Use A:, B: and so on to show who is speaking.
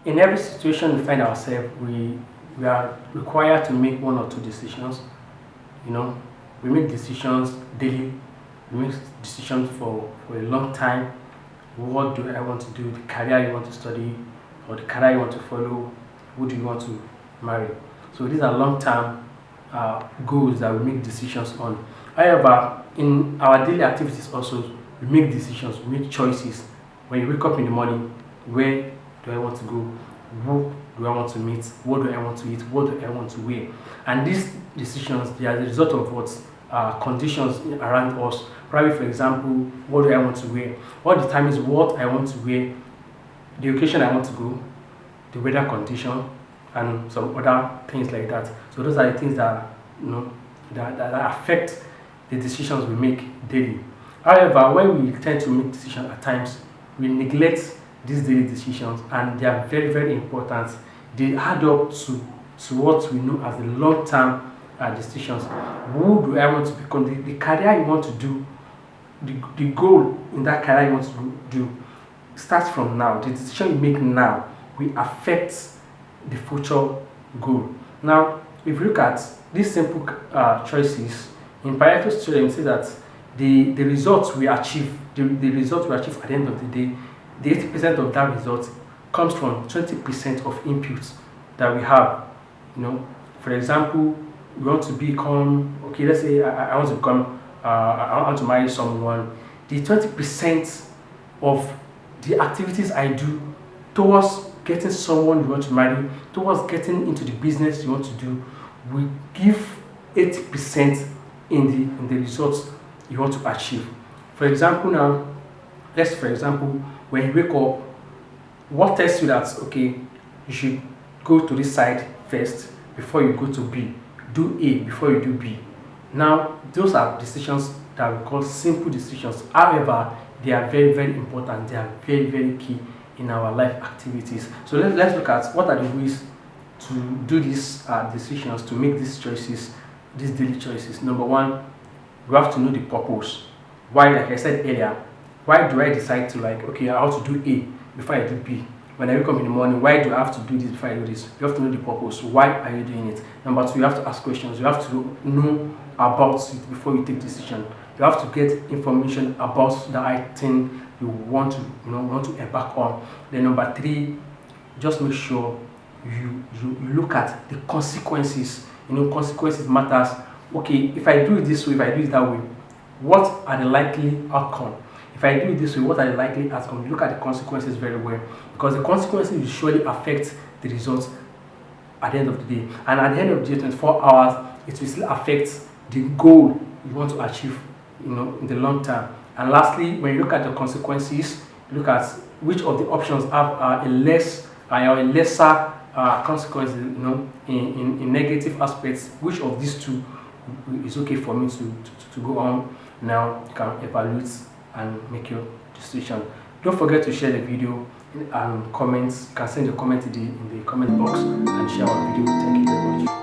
A: In every situation we find ourselves, we are required to make one or two decisions. You know, we make decisions daily. We make decisions for a long time. What do I want to do? The career you want to study, or the career you want to follow? Who do you want to marry? So these are long-term goals that we make decisions on. However, in our daily activities also, we make decisions, we make choices. When you wake up in the morning, where do I want to go? Who do I want to meet? What do I want to eat? What do I want to wear? And these decisions, they are the result of what conditions around us. Probably, for example, what do I want to wear? What determines what I want to wear, the occasion I want to go, the weather condition, and some other things like that. So those are the things that that affect the decisions we make daily. However, when we tend to make decisions at times, we neglect these daily decisions, and they are very very important. They add up to what we know as the long term decisions. Who do I want to become? The career you want to do, the goal in that career you want to do starts from now. The decision you make now will affect the future goal. Now, if you look at these simple choices, in Pareto's theorem, it says that the results we achieve, the result we achieve at the end of the day, the 80% of that result comes from 20% of inputs that we have. For example, we want to become, okay, let's say I want to become, I want to marry someone. The 20% of the activities I do towards getting someone you want to marry, towards getting into the business you want to do, will give 80% in the results you want to achieve. For example, now, for example, when you wake up, what tells you that okay, you should go to this side first before you go to B, do A before you do B. Now, those are decisions that we call simple decisions. However, they are very very important. They are very very key in our life activities. So let's look at what are the ways to do these decisions, to make these choices, these daily choices. Number one, we have to know the purpose. Why, like I said earlier, why do I decide to, like, okay, I have to do A before I do B? When I wake up in the morning, why do I have to do this before I do this? You have to know the purpose. Why are you doing it? Number two, you have to ask questions. You have to know about it before you take decision. You have to get information about the item you want to embark on. Then number three, just make sure you look at the consequences. Consequences matters. Okay, if I do it this way, if I do it that way, what are the likely outcome? If I do it this way, what are the likely outcomes? Look at the consequences very well, because the consequences will surely affect the results at the end of the day. And at the end of the day, 24 hours, it will still affect the goal you want to achieve, in the long term. And lastly, when you look at the consequences, look at which of the options have a lesser consequences, in negative aspects. Which of these two is okay for me to go on? Now you can evaluate and make your decision. Don't forget to share the video and comments. You can send your comment in the comment box and share our video. Thank you very much.